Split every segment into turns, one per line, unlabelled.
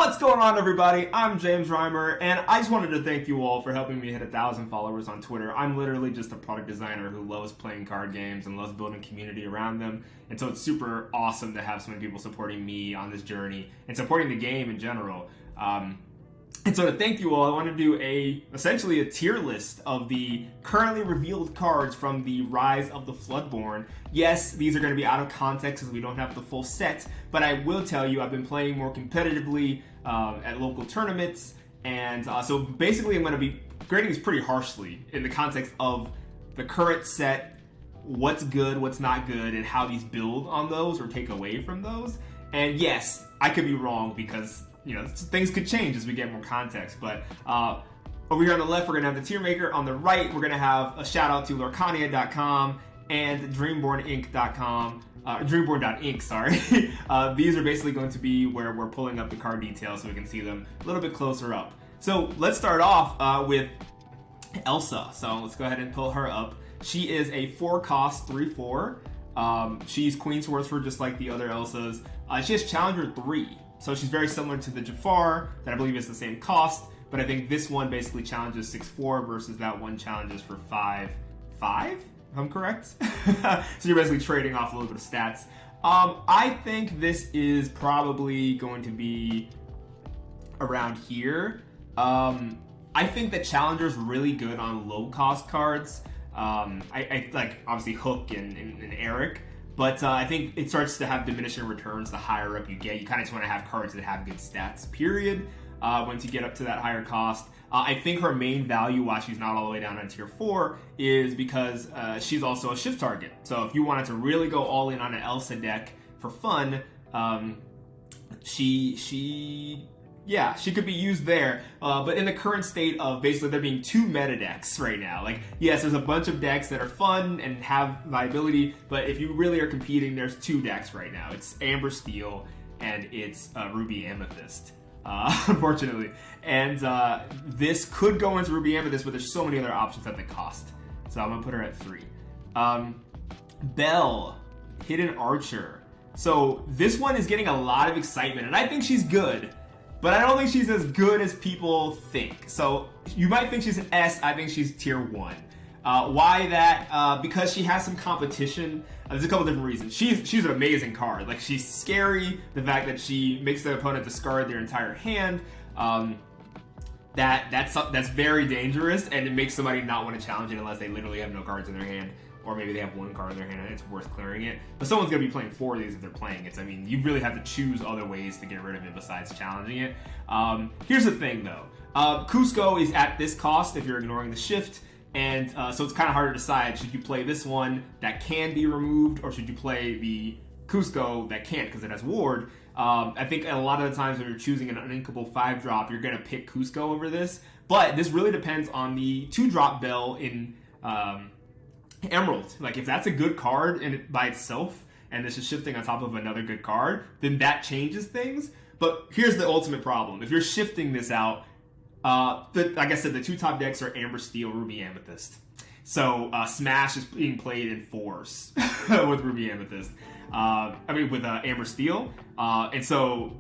What's going on, everybody? I'm James Reimer, and I just wanted to thank you all for helping me hit 1,000 followers on Twitter. I'm literally just a product designer who loves playing card games and loves building community around them, and so it's super awesome to have so many people supporting me on this journey and supporting the game in general. And so to thank you all, I want to do essentially a tier list of the currently revealed cards from the Rise of the Floodborn. Yes, these are going to be out of context because we don't have the full set, but I will tell you I've been playing more competitively at local tournaments, and so basically I'm going to be grading these pretty harshly in the context of the current set, what's good, what's not good, and how these build on those or take away from those. And yes, I could be wrong because things could change as we get more context, but over here on the left, we're going to have the tier maker. On the right, we're going to have a shout out to Lorcana.com and DreambornInc.com, Dreamborn.inc, sorry. These are basically going to be where we're pulling up the card details so we can see them a little bit closer up. So let's start off with Elsa. So let's go ahead and pull her up. She is a 4-cost 3/4. She's Queen Swordsword just like the other Elsas. She has Challenger 3. So she's very similar to the Jafar, that I believe is the same cost, but I think this one basically challenges 6/4 versus that one challenges for 5/5, if I'm correct. So you're basically trading off a little bit of stats. I think this is probably going to be around here. I think that Challenger's really good on low-cost cards. I like, obviously, Hook and Eric. But I think it starts to have diminishing returns the higher up you get. You kind of just want to have cards that have good stats, period, once you get up to that higher cost. I think her main value, while she's not all the way down on tier 4, is because she's also a shift target. So if you wanted to really go all in on an Elsa deck for fun, she could be used there, but in the current state of basically there being 2 meta decks right now. Like, yes, there's a bunch of decks that are fun and have viability, but if you really are competing, there's 2 decks right now. It's Amber Steel and it's Ruby Amethyst, unfortunately. And this could go into Ruby Amethyst, but there's so many other options at the cost. So I'm gonna put her at 3. Belle, Hidden Archer. So this one is getting a lot of excitement, and I think she's good. But I don't think she's as good as people think. So you might think she's an S. I think she's tier 1. Why that? Because she has some competition. There's a couple different reasons. She's an amazing card. Like, she's scary. The fact that she makes the opponent discard their entire hand. That's very dangerous, and it makes somebody not want to challenge it unless they literally have no cards in their hand. Or maybe they have 1 card in their hand and it's worth clearing it. But someone's going to be playing 4 of these if they're playing it. So, I mean, you really have to choose other ways to get rid of it besides challenging it. Here's the thing, though. Cusco is at this cost if you're ignoring the shift. And so it's kind of hard to decide, should you play this one that can be removed, or should you play the Cusco that can't because it has ward? I think a lot of the times when you're choosing an uninkable 5-drop, you're going to pick Cusco over this. But this really depends on the 2-drop Bell in Emerald. Like, if that's a good card by itself, and this is shifting on top of another good card, then that changes things. But here's the ultimate problem. If you're shifting this out, like I said, the 2 top decks are Amber Steel, Ruby Amethyst. So Smash is being played in 4s with Ruby Amethyst. With Amber Steel. And so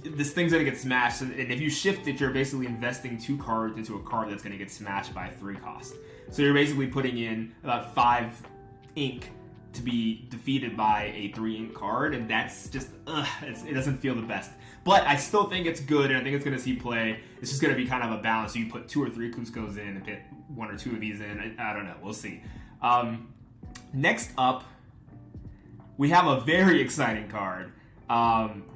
this thing's going to get smashed. And if you shift it, you're basically investing 2 cards into a card that's going to get smashed by 3 cost. So you're basically putting in about 5 ink to be defeated by a 3 ink card, and that's just, it doesn't feel the best. But I still think it's good, and I think it's going to see play. It's just going to be kind of a balance. So you put 2 or 3 Cuscos in and put 1 or 2 of these in. I don't know. We'll see. Next up, we have a very exciting card.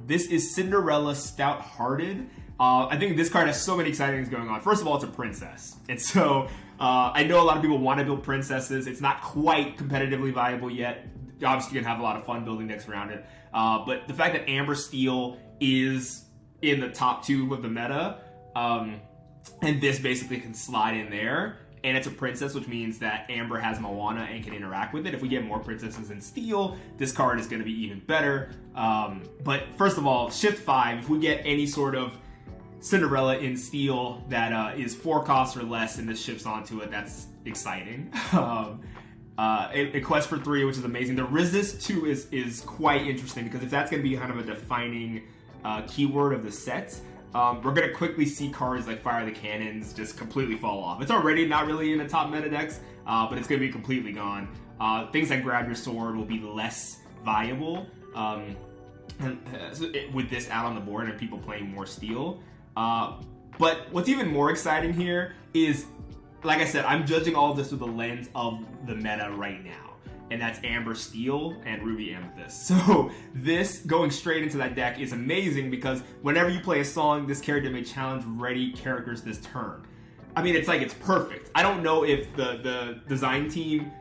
This is Cinderella Stout-Hearted. I think this card has so many exciting things going on. First of all, it's a princess. And so I know a lot of people want to build princesses. It's not quite competitively viable yet. Obviously, you can have a lot of fun building decks around it. But the fact that Amber Steel is in the top 2 of the meta, and this basically can slide in there, and it's a princess, which means that Amber has Moana and can interact with it. If we get more princesses in Steel, this card is going to be even better. But first of all, Shift 5, if we get any sort of Cinderella in Steel that is 4 costs or less and this shifts onto it, that's exciting. A quest for 3, which is amazing. The resist 2 is quite interesting, because if that's going to be kind of a defining keyword of the set, we're going to quickly see cards like Fire the Cannons just completely fall off. It's already not really in the top meta decks, but it's going to be completely gone. Things like Grab Your Sword will be less viable with this out on the board and people playing more Steel. But what's even more exciting here is, like I said, I'm judging all of this with the lens of the meta right now. And that's Amber Steel and Ruby Amethyst. So this going straight into that deck is amazing because whenever you play a song, this character may challenge ready characters this turn. I mean, it's like it's perfect. I don't know if the design team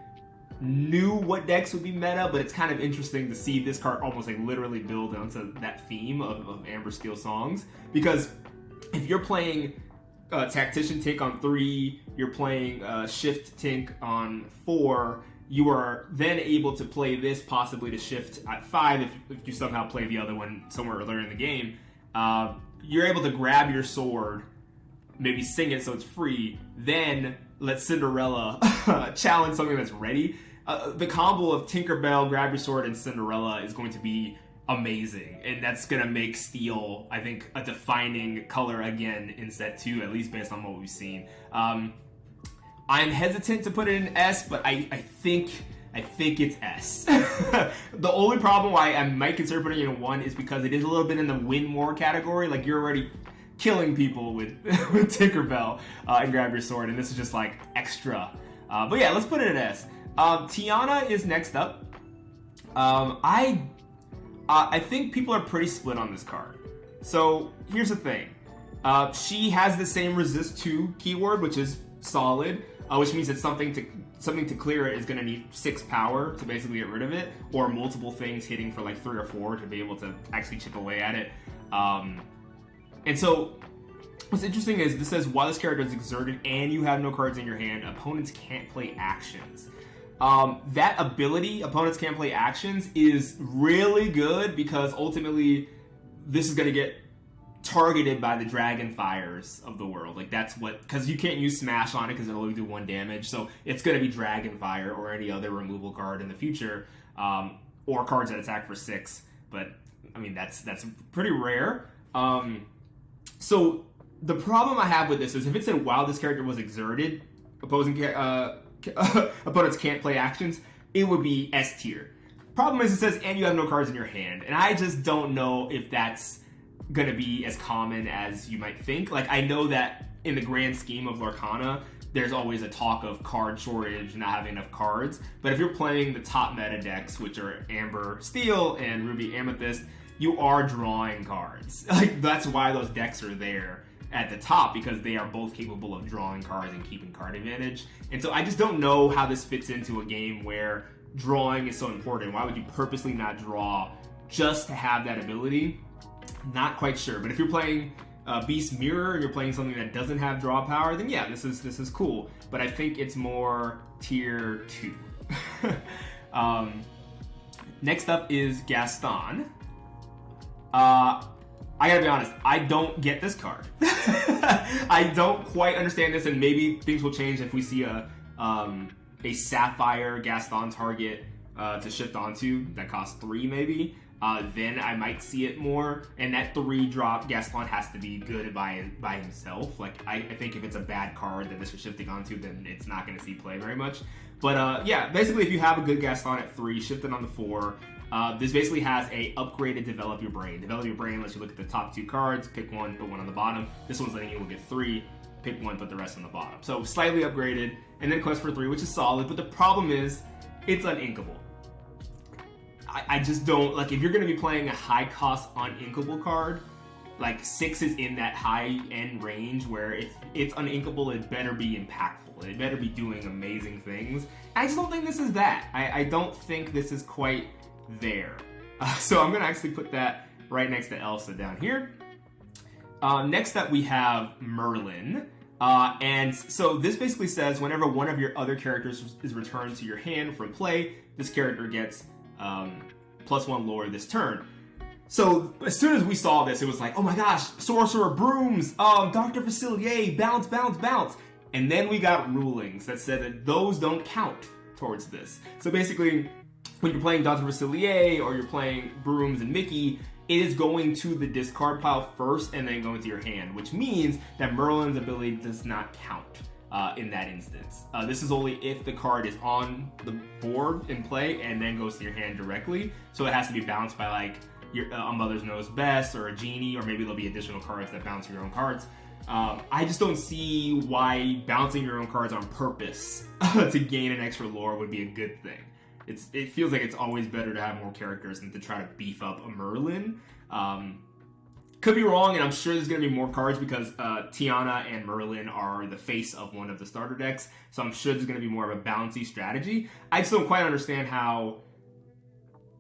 knew what decks would be meta, but it's kind of interesting to see this card almost like literally build onto that theme of Amber Steel songs. Because if you're playing Tactician Tink on 3, you're playing Shift Tink on 4, you are then able to play this possibly to shift at 5 if you somehow play the other one somewhere earlier in the game. You're able to grab your sword, maybe sing it so it's free, then let Cinderella challenge something that's ready. The combo of Tinkerbell, Grab Your Sword, and Cinderella is going to be amazing, and that's going to make Steel, I think, a defining color again in set 2, at least based on what we've seen. I'm hesitant to put it in S, but I think it's S. The only problem why I might consider putting it in 1 is because it is a little bit in the win more category. Like, you're already killing people with Tinkerbell and Grab Your Sword, and this is just like extra. But yeah, let's put it in S. Tiana is next up. I think people are pretty split on this card. So here's the thing. She has the same resist 2 keyword, which is solid. Which means that something to clear it is going to need 6 power to basically get rid of it, or multiple things hitting for like 3 or 4 to be able to actually chip away at it. And so what's interesting is this says while this character is exerted and you have no cards in your hand, opponents can't play actions. That ability, opponents can't play actions, is really good because ultimately this is going to get targeted by the Dragonfires of the world. Like, that's what, because you can't use Smash on it because it'll only do 1 damage, so it's going to be Dragonfire or any other removal card in the future, or cards that attack for 6, but I mean that's pretty rare. So the problem I have with this is if it said while this character was exerted, opponents can't play actions, it would be S tier. Problem is it says and you have no cards in your hand, and I just don't know if that's gonna be as common as you might think. Like, I know that in the grand scheme of Lorcana, there's always a talk of card shortage and not having enough cards, but if you're playing the top meta decks, which are Amber Steel and Ruby Amethyst, you are drawing cards. Like, that's why those decks are there at the top, because they are both capable of drawing cards and keeping card advantage. And so I just don't know how this fits into a game where drawing is so important. Why would you purposely not draw just to have that ability? Not quite sure, but if you're playing Beast Mirror and you're playing something that doesn't have draw power, then yeah, this is cool. But I think it's more tier 2. Next up is Gaston. I gotta be honest, I don't get this card. I don't quite understand this, and maybe things will change if we see a Sapphire Gaston target to shift onto that costs 3 maybe. Then I might see it more, and that 3-drop Gaston has to be good by himself. Like, I think if it's a bad card that this is shifting onto, then it's not going to see play very much. But yeah, basically if you have a good Gaston at 3, shift it on the 4. This basically has a upgraded Develop Your Brain. Develop Your Brain lets you look at the top 2 cards, pick 1, put 1 on the bottom. This one's letting you look at 3, pick 1, put the rest on the bottom. So slightly upgraded, and then Quest for 3, which is solid, but the problem is it's uninkable. I just don't, like, if you're going to be playing a high-cost uninkable card, like, 6 is in that high-end range where if it's uninkable, it better be impactful. It better be doing amazing things. I just don't think this is that. I don't think this is quite there. So I'm going to actually put that right next to Elsa down here. Next up, we have Merlin. And so this basically says whenever one of your other characters is returned to your hand from play, this character gets +1 lore this turn. So as soon as we saw this, it was like, oh my gosh, Sorcerer Brooms, Dr. Facilier, bounce, bounce, bounce. And then we got rulings that said that those don't count towards this. So basically, when you're playing Dr. Facilier or you're playing Brooms and Mickey, it is going to the discard pile first and then going to your hand, which means that Merlin's ability does not count in that instance. This is only if the card is on the board in play and then goes to your hand directly. So it has to be bounced by like a Mother's Knows Best or a Genie, or maybe there'll be additional cards that bounce your own cards. I just don't see why bouncing your own cards on purpose to gain an extra lore would be a good thing. It feels like it's always better to have more characters than to try to beef up a Merlin. Could be wrong, and I'm sure there's going to be more cards because Tiana and Merlin are the face of one of the starter decks, so I'm sure there's going to be more of a bouncy strategy. I just don't quite understand how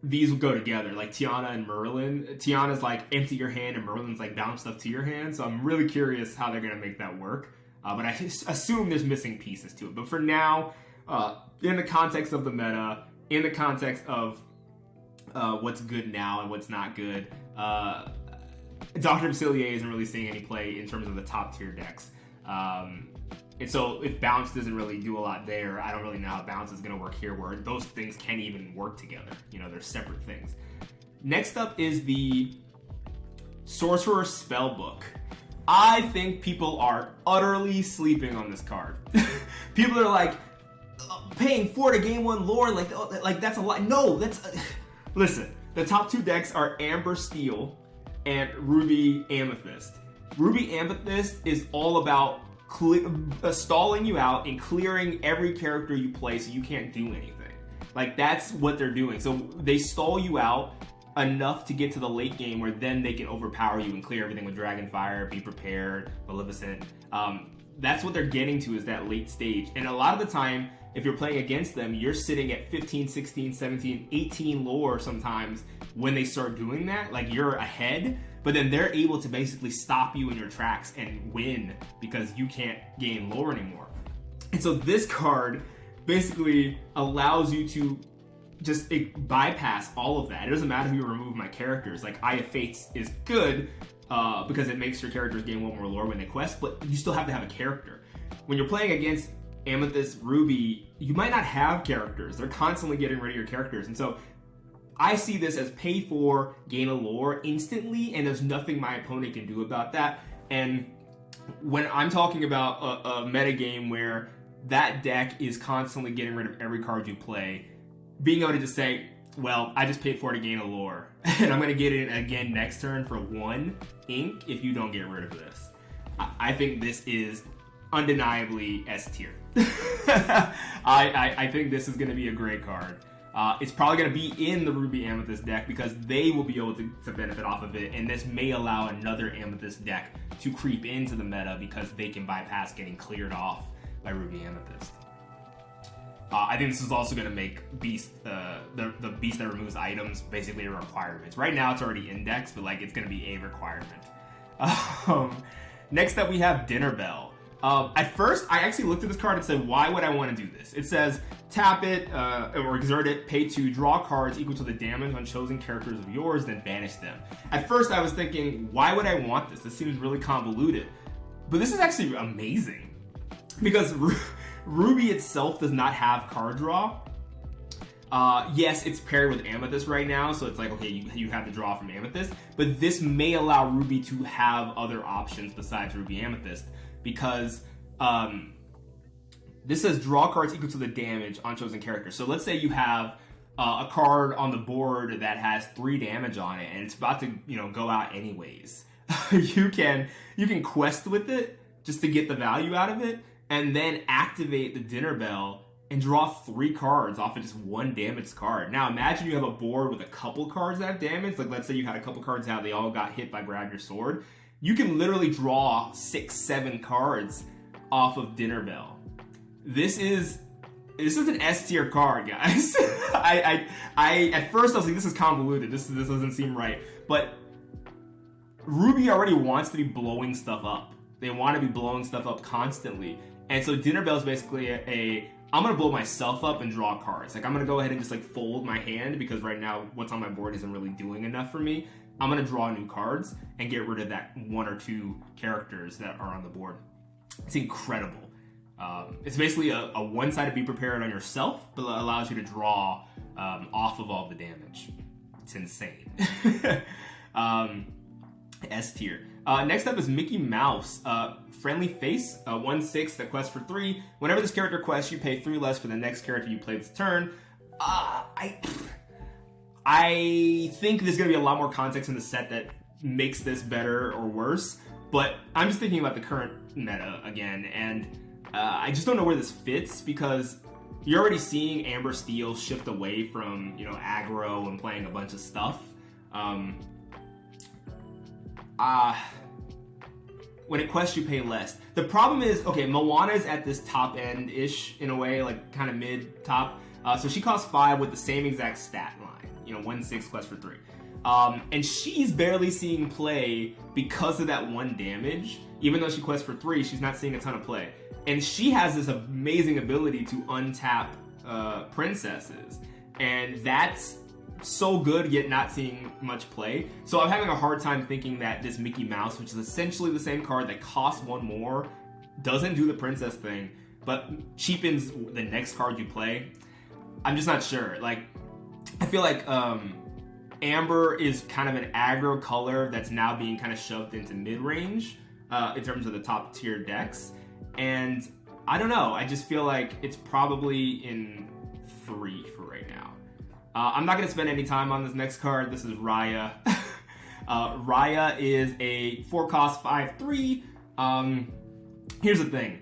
these will go together, like Tiana and Merlin. Tiana's like empty your hand and Merlin's like bounce stuff to your hand, so I'm really curious how they're going to make that work. But I assume there's missing pieces to it. But for now, in the context of the meta, in the context of what's good now and what's not good, Dr. Facilier isn't really seeing any play in terms of the top tier decks. And so if bounce doesn't really do a lot there, I don't really know how bounce is going to work here, where those things can't even work together. You know, they're separate things. Next up is the Sorcerer's Spellbook. I think people are utterly sleeping on this card. People are like, paying 4 to gain 1 lore, like that's a lot. No, that's listen. The top 2 decks are Amber Steel and Ruby Amethyst. Ruby Amethyst is all about stalling you out and clearing every character you play so you can't do anything. Like, that's what they're doing. So they stall you out enough to get to the late game where then they can overpower you and clear everything with Dragonfire, Be Prepared, Maleficent. That's what they're getting to, is that late stage. And a lot of the time, if you're playing against them, you're sitting at 15, 16, 17, 18 lore sometimes when they start doing that. Like, you're ahead, but then they're able to basically stop you in your tracks and win because you can't gain lore anymore. And so this card basically allows you to just bypass all of that. It doesn't matter who you remove my characters. Like, Eye of Fates is good because it makes your characters gain 1 more lore when they quest, but you still have to have a character. When you're playing against Amethyst, Ruby, you might not have characters. They're constantly getting rid of your characters. And so I see this as pay for, gain a lore instantly, and there's nothing my opponent can do about that. And when I'm talking about a meta game where that deck is constantly getting rid of every card you play, being able to just say, well, I just paid 4 to gain a lore, and I'm going to get it again next turn for 1 ink if you don't get rid of this. I think this is undeniably S tier. I think this is going to be a great card. It's probably going to be in the Ruby Amethyst deck because they will be able to benefit off of it, and this may allow another Amethyst deck to creep into the meta because they can bypass getting cleared off by Ruby Amethyst. I think this is also going to make Beast, the Beast that removes items, basically a requirement. Right now it's already indexed, but like it's going to be a requirement. Next up we have Dinner Bell. At first, I actually looked at this card and said, why would I want to do this? It says, tap it or exert it, pay 2, draw cards equal to the damage on chosen characters of yours, then banish them. At first, I was thinking, why would I want this? This seems really convoluted. But this is actually amazing because Ruby itself does not have card draw. Yes, it's paired with Amethyst right now, so it's like, okay, you have to draw from Amethyst, but this may allow Ruby to have other options besides Ruby Amethyst. Because this says draw cards equal to the damage on chosen characters. So let's say you have a card on the board that has 3 damage on it, and it's about to go out anyways. you can quest with it just to get the value out of it, and then activate the Dinner Bell and draw 3 cards off of just 1 damaged card. Now imagine you have a board with a couple cards that have damage. Like let's say you had a couple cards out, they all got hit by Grab Your Sword. You can literally draw 6, 7 cards off of Dinner Bell. This is an S tier card, guys. I at first I was like, this is convoluted. This doesn't seem right. But Ruby already wants to be blowing stuff up. They want to be blowing stuff up constantly. And so Dinner Bell is basically I'm going to blow myself up and draw cards. Like I'm going to go ahead and just like fold my hand because right now what's on my board isn't really doing enough for me. I'm going to draw new cards and get rid of that 1 or 2 characters that are on the board. It's incredible. It's basically a one-sided Be Prepared on yourself, but it allows you to draw off of all the damage. It's insane. S tier. Next up is Mickey Mouse. Friendly Face, 1/6 that quests for 3. Whenever this character quests, you pay 3 less for the next character you play this turn. I think there's going to be a lot more context in the set that makes this better or worse, but I'm just thinking about the current meta again, and I just don't know where this fits, because you're already seeing Amber Steel shift away from, aggro and playing a bunch of stuff. When it quests, you pay less. The problem is, okay, Moana's at this top end-ish in a way, like kind of mid-top. So she costs 5 with the same exact stat line. 1/6 quest for 3. And she's barely seeing play because of that 1 damage. Even though she quests for 3, she's not seeing a ton of play. And she has this amazing ability to untap princesses. And that's so good, yet not seeing much play. So I'm having a hard time thinking that this Mickey Mouse, which is essentially the same card that costs 1 more, doesn't do the princess thing, but cheapens the next card you play. I'm just not sure. Like, I feel like Amber is kind of an aggro color that's now being kind of shoved into mid-range in terms of the top tier decks. And I don't know, I just feel like it's probably in 3 for right now. I'm not going to spend any time on this next card. This is Raya. Raya is a 4-cost 5/3. Here's the thing.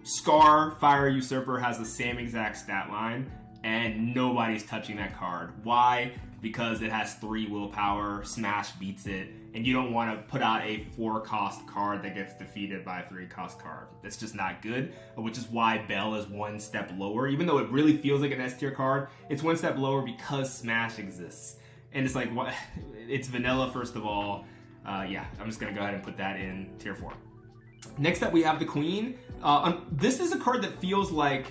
Scar, Fire Usurper, has the same exact stat line, and nobody's touching that card. Why? Because it has 3 willpower, Smash beats it, and you don't want to put out a 4-cost card that gets defeated by a 3-cost card. That's just not good, which is why Belle is 1 step lower. Even though it really feels like an S tier card, it's 1 step lower because Smash exists. And it's like, what? It's vanilla, first of all. Yeah, I'm just going to go ahead and put that in tier 4. Next up, we have the Queen. This is a card that feels like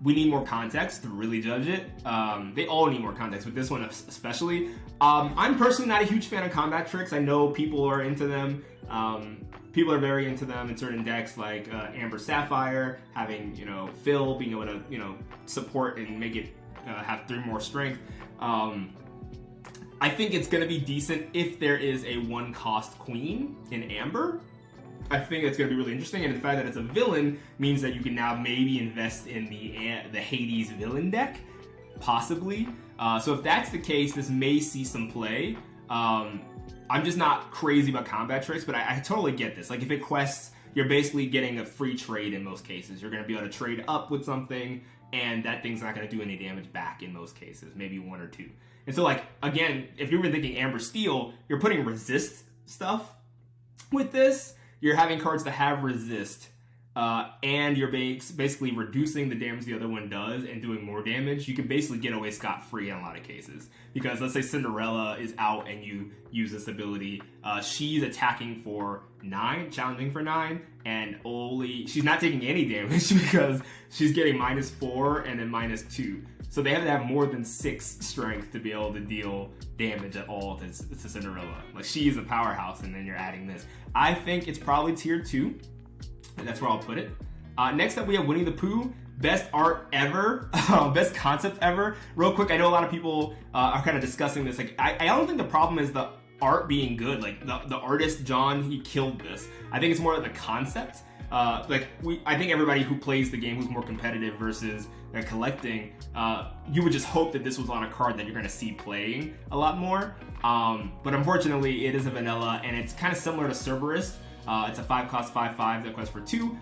we need more context to really judge it. They all need more context, but this one especially. I'm personally not a huge fan of combat tricks. I know people are into them. People are very into them in certain decks, like Amber Sapphire, having, Phil being able to, support and make it have 3 more strength. I think it's going to be decent if there is a 1-cost Queen in Amber. I think it's going to be really interesting, and the fact that it's a villain means that you can now maybe invest in the Hades villain deck, possibly. So if that's the case, this may see some play. I'm just not crazy about combat tricks, but I totally get this. Like, if it quests, you're basically getting a free trade in most cases. You're going to be able to trade up with something, and that thing's not going to do any damage back in most cases, maybe 1 or 2. And so, like, again, if you were thinking Amber Steel, you're putting resist stuff with this. You're having cards that have resist, and you're basically reducing the damage the other one does and doing more damage. You can basically get away scot-free in a lot of cases. Because let's say Cinderella is out and you use this ability. She's attacking for 9, challenging for 9, and she's not taking any damage because she's getting -4 and then -2. So they have to have more than 6 strength to be able to deal damage at all to Cinderella. Like, she is a powerhouse, and then you're adding this. I think it's probably tier 2. And that's where I'll put it. Next up, we have Winnie the Pooh. Best art ever. Best concept ever. Real quick, I know a lot of people are kind of discussing this. Like, I don't think the problem is the art being good. Like, the artist, John, he killed this. I think it's more of the concept. I think everybody who plays the game who's more competitive versus collecting, you would just hope that this was on a card that you're going to see playing a lot more. But unfortunately, it is a vanilla, and it's kind of similar to Cerberus. It's a 5-cost 5/5 that quests for 2.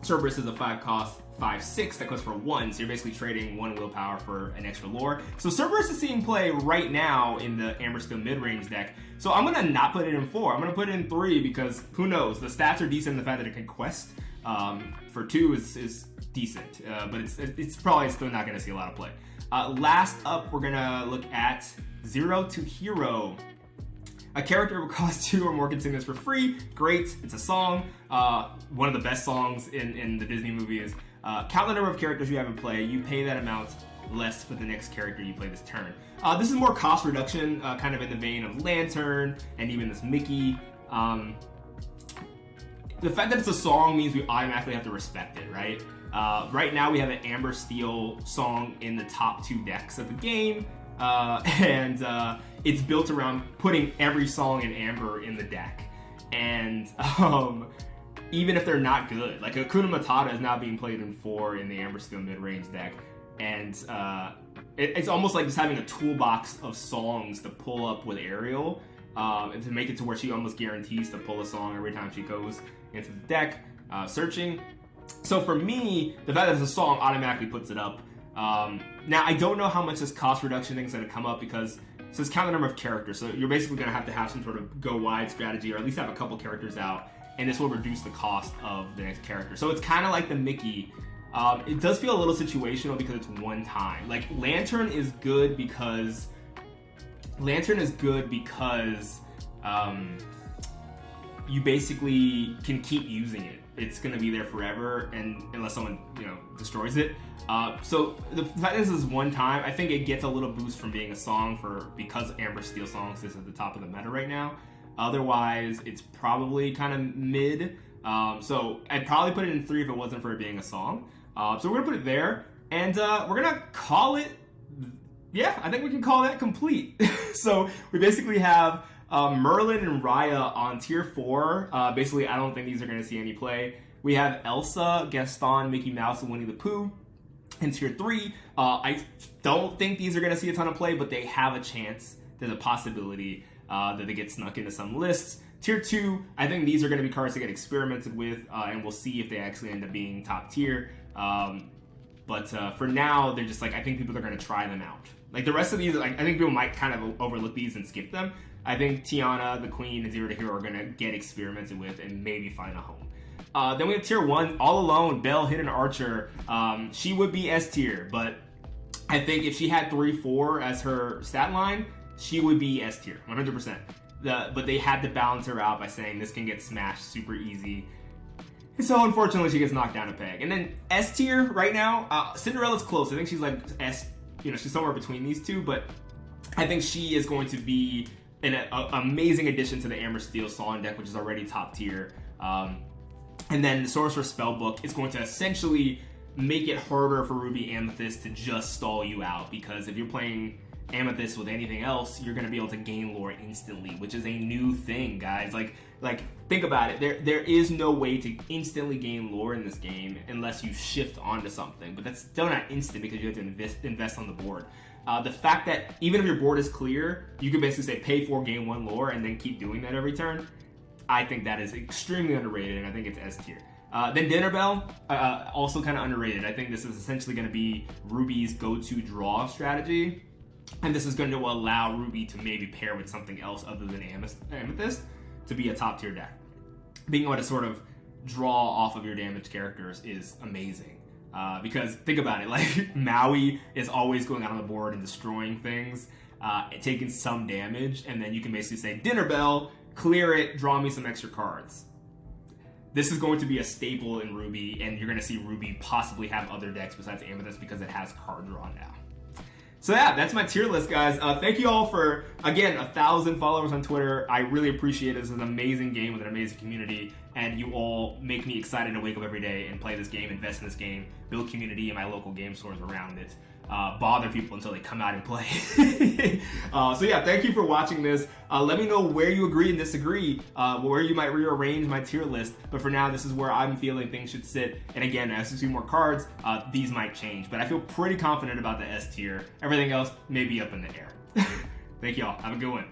Cerberus is a 5-cost 5/6 that quests for 1, so you're basically trading 1 willpower for an extra lore. So Cerberus is seeing play right now in the Amber Steel mid-range deck. So I'm gonna not put it in 4. I'm gonna put it in 3 because who knows? The stats are decent. The fact that it can quest for 2 is decent, but it's probably still not gonna see a lot of play. Last up, we're gonna look at Zero to Hero. A character will cost 2 or more containers for free. Great, it's a song. One of the best songs in the Disney movies. Count the number of characters you have in play. You pay that amount less for the next character you play this turn. This is more cost reduction, kind of in the vein of Lantern and even this Mickey. The fact that it's a song means we automatically have to respect it, right? Right now we have an Amber Steel song in the top 2 decks of the game. and it's built around putting every song in Amber in the deck. And even if they're not good, like Hakuna Matata is now being played in 4 in the Amber Steel mid-range deck, and it's almost like just having a toolbox of songs to pull up with Ariel, and to make it to where she almost guarantees to pull a song every time she goes into the deck searching. So for me, the fact that it's a song automatically puts it up. Now, I don't know how much this cost reduction thing is going to come up, because so it's count the number of characters. So you're basically going to have some sort of go wide strategy, or at least have a couple characters out, and this will reduce the cost of the next character. So it's kind of like the Mickey. It does feel a little situational because it's one time. Like Lantern is good because you basically can keep using it. It's going to be there forever, and unless someone destroys it. So the fact that this is one time, I think it gets a little boost from being a song because Amber Steel songs is at the top of the meta right now. Otherwise, it's probably kind of mid. So I'd probably put it in 3 if it wasn't for it being a song. So we're gonna put it there, and we're gonna call it. Yeah, I think we can call that complete. So we basically have Merlin and Raya on tier 4. Basically, I don't think these are going to see any play. We have Elsa, Gaston, Mickey Mouse, and Winnie the Pooh in tier 3. I don't think these are going to see a ton of play, but they have a chance. There's a possibility that they get snuck into some lists. Tier 2, I think these are going to be cards that get experimented with, and we'll see if they actually end up being top tier. But for now, they're just like, I think people are going to try them out. Like the rest of these, I think people might kind of overlook these and skip them. I think Tiana, the Queen, and Zero to Hero are going to get experimented with and maybe find a home. Then we have tier 1, All Alone, Belle, Hidden Archer. She would be S tier, but I think if she had 3-4 as her stat line, she would be S tier, 100%. But they had to balance her out by saying this can get smashed super easy. And so unfortunately, she gets knocked down a peg. And then S tier right now, Cinderella's close. I think she's like S, she's somewhere between these two, but I think she is going to be an amazing addition to the Amber Steel Song deck, which is already top tier. And then the Sorcerer's Spellbook is going to essentially make it harder for Ruby Amethyst to just stall you out, because if you're playing Amethyst with anything else, you're going to be able to gain lore instantly, which is a new thing, guys. Like think about it. There is no way to instantly gain lore in this game unless you shift onto something, but that's still not instant because you have to invest on the board. The fact that even if your board is clear, you can basically say pay 4, gain 1 lore, and then keep doing that every turn. I think that is extremely underrated, and I think it's S tier. Then Dinner Bell, also kind of underrated. I think this is essentially going to be Ruby's go-to draw strategy, and this is going to allow Ruby to maybe pair with something else other than Amethyst to be a top tier deck. Being able to sort of draw off of your damaged characters is amazing. Because think about it, like Maui is always going out on the board and destroying things, taking some damage, and then you can basically say, Dinner Bell, clear it, draw me some extra cards. This is going to be a staple in Ruby, and you're going to see Ruby possibly have other decks besides Amethyst because it has card draw now. So yeah, that's my tier list, guys. Thank you all for, again, 1,000 followers on Twitter. I really appreciate it. This is an amazing game with an amazing community, and you all make me excited to wake up every day and play this game, invest in this game, build community in my local game stores around it, bother people until they come out and play. So yeah, thank you for watching this. Let me know where you agree and disagree, where you might rearrange my tier list. But for now, this is where I'm feeling things should sit. And again, as you see more cards, these might change. But I feel pretty confident about the S tier. Everything else may be up in the air. Thank you all. Have a good one.